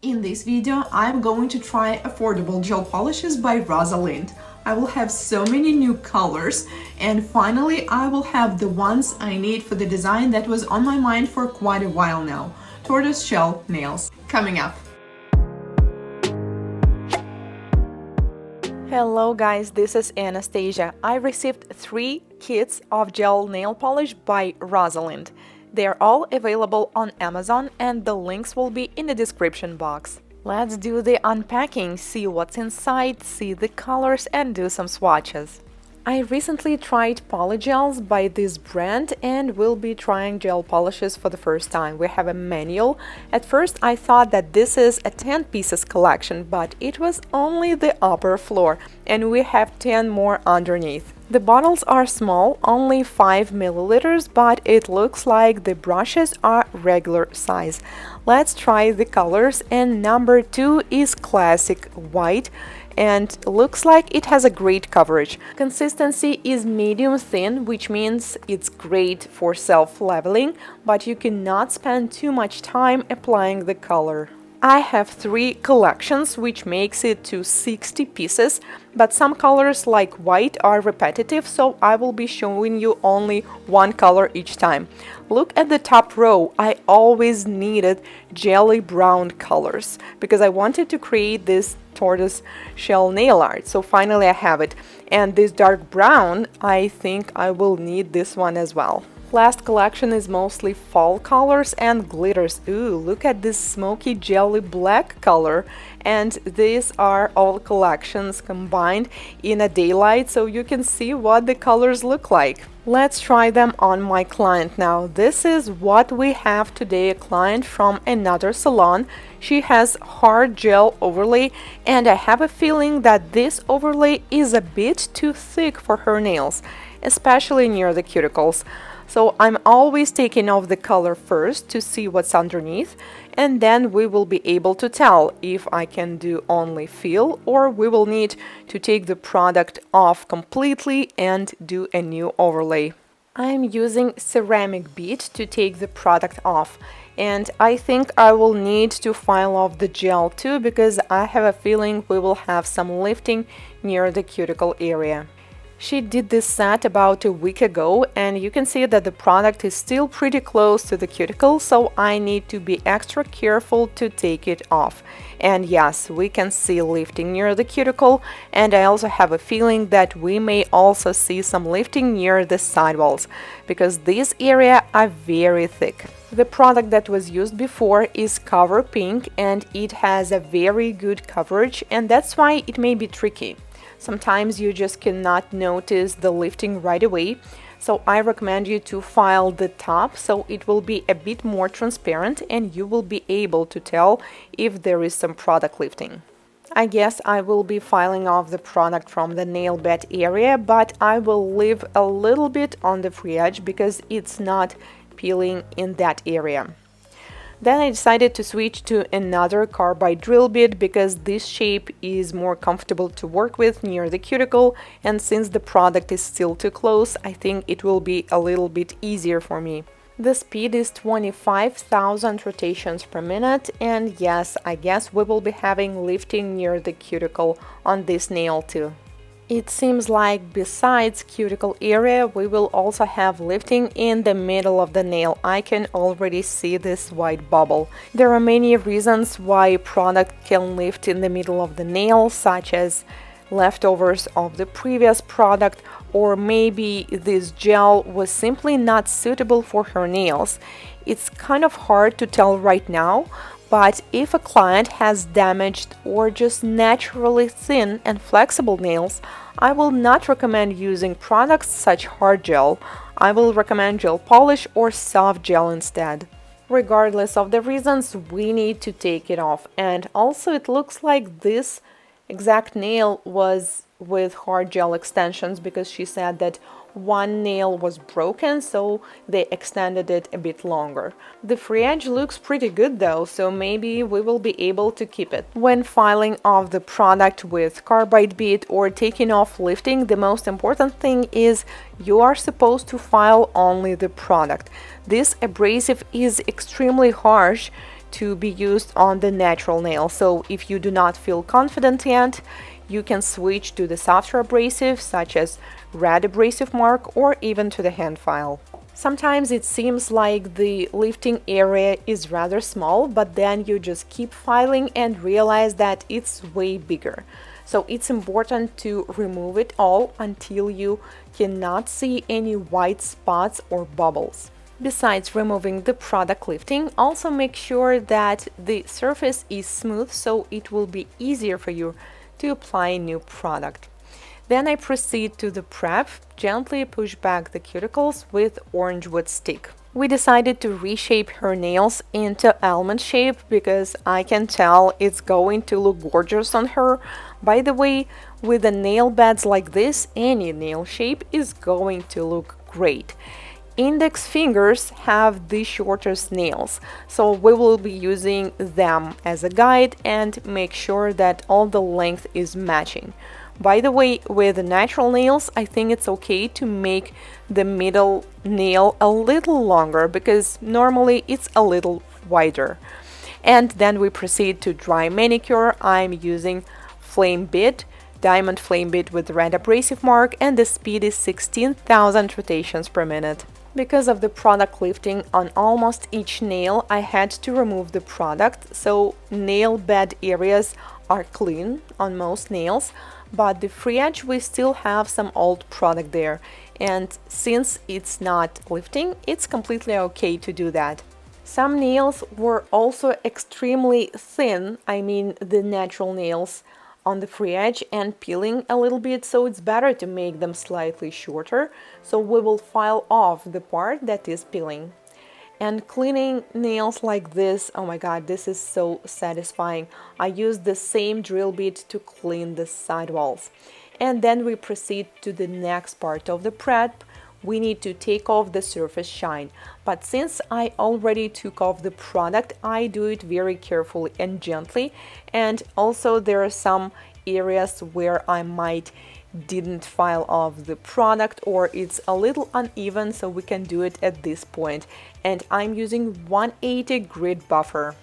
In this video, I'm going to try affordable gel polishes by Rosalind. I will have so many new colors, and finally I will have the ones I need for the design that was on my mind for quite a while now. Tortoise shell nails. Coming up. Hello guys, this is Anastasia. I received 3 kits of gel nail polish by Rosalind. They are all available on Amazon and the links will be in the description box. Let's do the unpacking, see what's inside, see the colors and do some swatches. I recently tried polygels by this brand and will be trying gel polishes for the first time. We have a manual. At first I thought that this is a 10 pieces collection, but it was only the upper floor and we have 10 more underneath. The bottles are small, only 5 milliliters, but it looks like the brushes are regular size. Let's try the colors, and number 2 is classic white and looks like it has a great coverage. Consistency is medium thin, which means it's great for self-leveling, but you cannot spend too much time applying the color. I have 3 collections, which makes it to 60 pieces, but some colors like white are repetitive, so I will be showing you only one color each time. Look at the top row. I always needed jelly brown colors because I wanted to create this tortoise shell nail art, so finally I have it. And this dark brown, I think I will need this one as well. Last collection is mostly fall colors and glitters. Ooh, look at this smoky jelly black color. And these are all collections combined in a daylight, so you can see what the colors look like. Let's try them on my client now. This is what we have today, a client from another salon. She has hard gel overlay, and I have a feeling that this overlay is a bit too thick for her nails, especially near the cuticles. So I'm always taking off the color first to see what's underneath, and then we will be able to tell if I can do only feel or we will need to take the product off completely and do a new overlay. I'm using ceramic bead to take the product off, and I think I will need to file off the gel too because I have a feeling we will have some lifting near the cuticle area. She did this set about a week ago, and you can see that the product is still pretty close to the cuticle, so I need to be extra careful to take it off. And yes, we can see lifting near the cuticle, and I also have a feeling that we may also see some lifting near the sidewalls, because these areas are very thick. The product that was used before is Cover Pink, and it has a very good coverage, and that's why it may be tricky. Sometimes you just cannot notice the lifting right away, so I recommend you to file the top so it will be a bit more transparent and you will be able to tell if there is some product lifting. I guess I will be filing off the product from the nail bed area, but I will leave a little bit on the free edge because it's not peeling in that area. Then I decided to switch to another carbide drill bit because this shape is more comfortable to work with near the cuticle, and since the product is still too close, I think it will be a little bit easier for me. The speed is 25,000 rotations per minute, and yes, I guess we will be having lifting near the cuticle on this nail too. It seems like besides cuticle area, we will also have lifting in the middle of the nail. I can already see this white bubble. There are many reasons why product can lift in the middle of the nail, such as leftovers of the previous product, or maybe this gel was simply not suitable for her nails. It's kind of hard to tell right now, but if a client has damaged or just naturally thin and flexible nails, I will not recommend using products such hard gel. I will recommend gel polish or soft gel instead. Regardless of the reasons, we need to take it off. And also it looks like this exact nail was with hard gel extensions because she said that one nail was broken, so they extended it a bit longer. The free edge looks pretty good though, so maybe we will be able to keep it. When filing off the product with carbide bead or taking off lifting, the most important thing is you are supposed to file only the product. This abrasive is extremely harsh to be used on the natural nail. So if you do not feel confident yet, you can switch to the softer abrasive such as red abrasive mark or even to the hand file. Sometimes it seems like the lifting area is rather small, but then you just keep filing and realize that it's way bigger. So it's important to remove it all until you cannot see any white spots or bubbles. Besides removing the product lifting, also make sure that the surface is smooth so it will be easier for you to apply a new product. Then I proceed to the prep, gently push back the cuticles with orange wood stick. We decided to reshape her nails into almond shape because I can tell it's going to look gorgeous on her. By the way, with the nail beds like this, any nail shape is going to look great. Index fingers have the shortest nails, so we will be using them as a guide and make sure that all the length is matching. By the way, with the natural nails, I think it's okay to make the middle nail a little longer because normally it's a little wider. And then we proceed to dry manicure. I'm using flame bit, diamond flame bit with red abrasive mark, and the speed is 16,000 rotations per minute. Because of the product lifting on almost each nail, I had to remove the product, so nail bed areas are clean on most nails, but the free edge we still have some old product there, and since it's not lifting, it's completely okay to do that. Some nails were also extremely thin, I mean the natural nails, on the free edge and peeling a little bit, so it's better to make them slightly shorter. So we will file off the part that is peeling. And cleaning nails like this, oh my god, this is so satisfying. I use the same drill bit to clean the sidewalls. And then we proceed to the next part of the prep. We need to take off the surface shine. But since I already took off the product, I do it very carefully and gently. And also there are some areas where I might didn't file off the product or it's a little uneven, so we can do it at this point. And I'm using 180 grit buffer.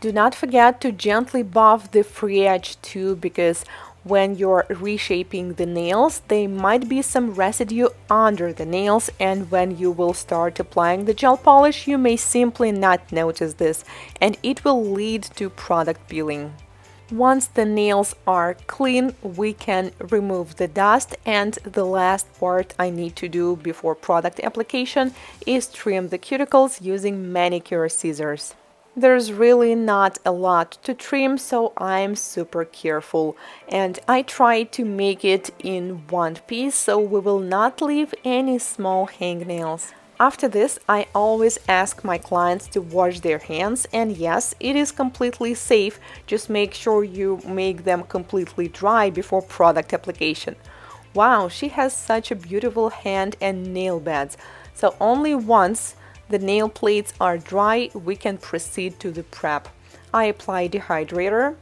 Do not forget to gently buff the free edge too, because when you're reshaping the nails, there might be some residue under the nails, and when you will start applying the gel polish, you may simply not notice this, and it will lead to product peeling. Once the nails are clean, we can remove the dust, and the last part I need to do before product application is trim the cuticles using manicure scissors. There's really not a lot to trim, so I'm super careful, and I try to make it in one piece so we will not leave any small hangnails. After this, I always ask my clients to wash their hands, and yes, it is completely safe, just make sure you make them completely dry before product application. Wow, she has such a beautiful hand and nail beds, so only once the nail plates are dry, we can proceed to the prep. I apply dehydrator,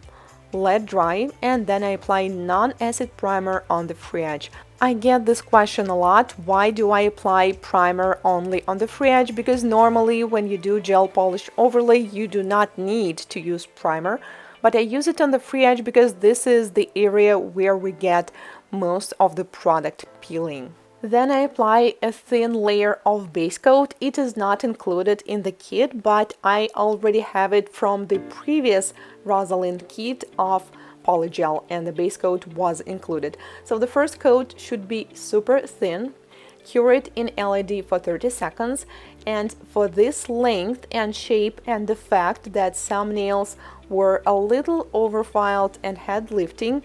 let dry, and then I apply non-acid primer on the free edge. I get this question a lot, why do I apply primer only on the free edge? Because normally when you do gel polish overlay, you do not need to use primer, but I use it on the free edge because this is the area where we get most of the product peeling. Then I apply a thin layer of base coat. It is not included in the kit, but I already have it from the previous Rosalind kit of polygel, and the base coat was included. So the first coat should be super thin. Cure it in LED for 30 seconds, and for this length and shape and the fact that some nails were a little overfiled and had lifting,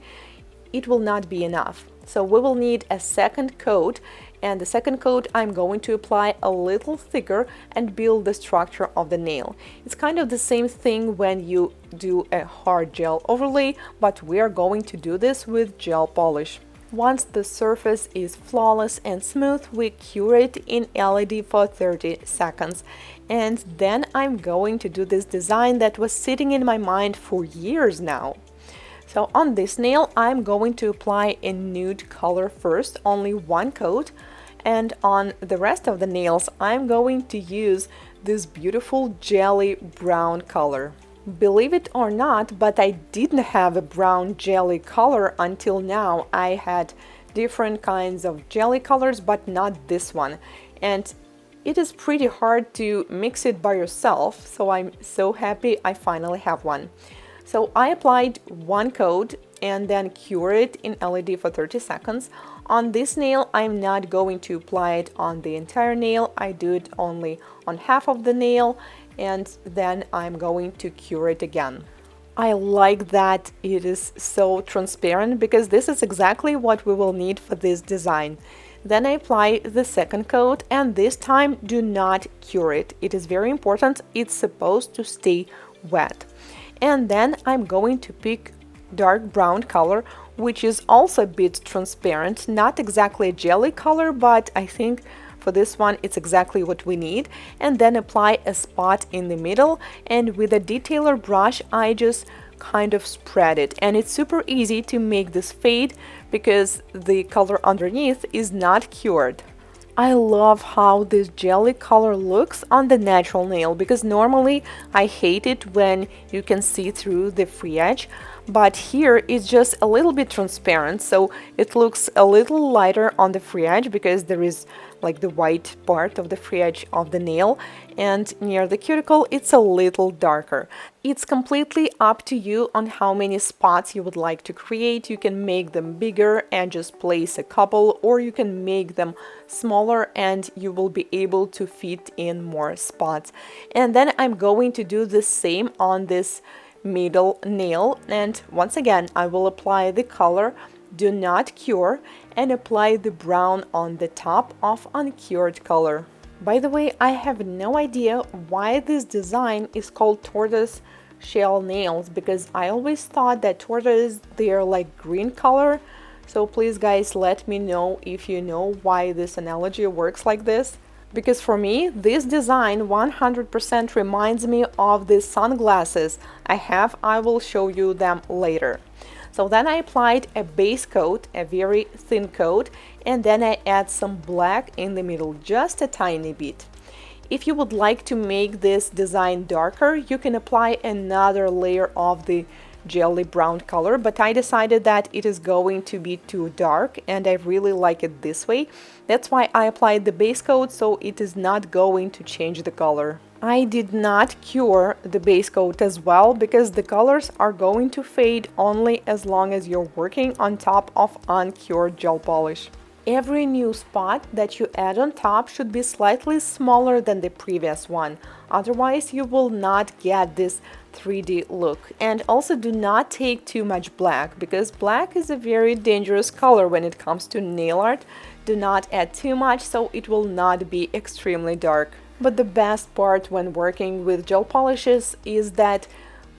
it will not be enough. So we will need a second coat, and the second coat I'm going to apply a little thicker and build the structure of the nail. It's kind of the same thing when you do a hard gel overlay, but we are going to do this with gel polish. Once the surface is flawless and smooth, we cure it in LED for 30 seconds. And then I'm going to do this design that was sitting in my mind for years now. So on this nail, I'm going to apply a nude color first, only one coat, and on the rest of the nails, I'm going to use this beautiful jelly brown color. Believe it or not, but I didn't have a brown jelly color until now. I had different kinds of jelly colors, but not this one. And it is pretty hard to mix it by yourself, so I'm so happy I finally have one. So I applied one coat and then cure it in LED for 30 seconds. On this nail, I'm not going to apply it on the entire nail. I do it only on half of the nail, and then I'm going to cure it again. I like that it is so transparent because this is exactly what we will need for this design. Then I apply the second coat, and this time do not cure it. It is very important. It's supposed to stay wet. And then I'm going to pick dark brown color, which is also a bit transparent, not exactly a jelly color, but I think for this one it's exactly what we need. And then apply a spot in the middle, and with a detailer brush I just kind of spread it, and it's super easy to make this fade because the color underneath is not cured. I love how this jelly color looks on the natural nail, because normally I hate it when you can see through the free edge, but here it's just a little bit transparent, so it looks a little lighter on the free edge because there is like the white part of the free edge of the nail, and near the cuticle it's a little darker. It's completely up to you on how many spots you would like to create. You can make them bigger and just place a couple, or you can make them smaller and you will be able to fit in more spots. And then I'm going to do the same on this middle nail, and once again I will apply the color, do not cure, and apply the brown on the top of uncured color. By the way, I have no idea why this design is called tortoise shell nails, because I always thought that tortoise, they are like green color. So please guys, let me know if you know why this analogy works like this. Because for me, this design 100% reminds me of the sunglasses I have. I will show you them later. So then I applied a base coat, a very thin coat, and then I add some black in the middle, just a tiny bit. If you would like to make this design darker, you can apply another layer of the jelly brown color, but I decided that it is going to be too dark and I really like it this way. That's why I applied the base coat, so it is not going to change the color. I did not cure the base coat as well, because the colors are going to fade only as long as you're working on top of uncured gel polish. Every new spot that you add on top should be slightly smaller than the previous one, otherwise you will not get this 3D look. And also do not take too much black, because black is a very dangerous color when it comes to nail art. Do not add too much, so it will not be extremely dark. But the best part when working with gel polishes is that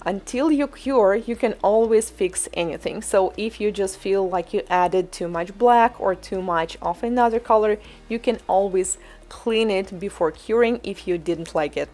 until you cure, you can always fix anything. So if you just feel like you added too much black or too much of another color, you can always clean it before curing if you didn't like it.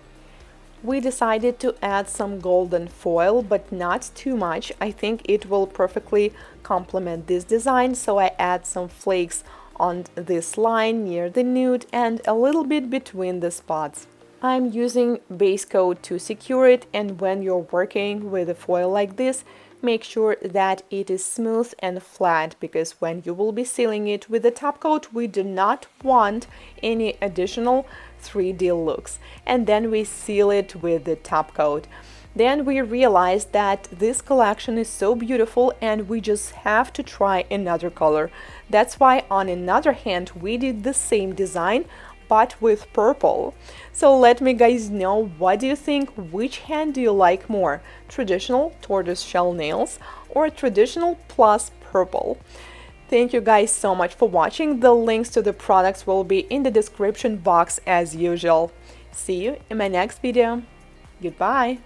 We decided to add some golden foil, but not too much. I think it will perfectly complement this design, so I add some flakes on this line near the nude and a little bit between the spots. I'm using base coat to secure it, and when you're working with a foil like this, make sure that it is smooth and flat, because when you will be sealing it with the top coat, we do not want any additional 3D looks. And then we seal it with the top coat. Then we realized that this collection is so beautiful and we just have to try another color. That's why on another hand we did the same design but with purple. So let me guys know, what do you think? Which hand do you like more? Traditional tortoise shell nails or traditional plus purple? Thank you guys so much for watching. The links to the products will be in the description box as usual. See you in my next video. Goodbye.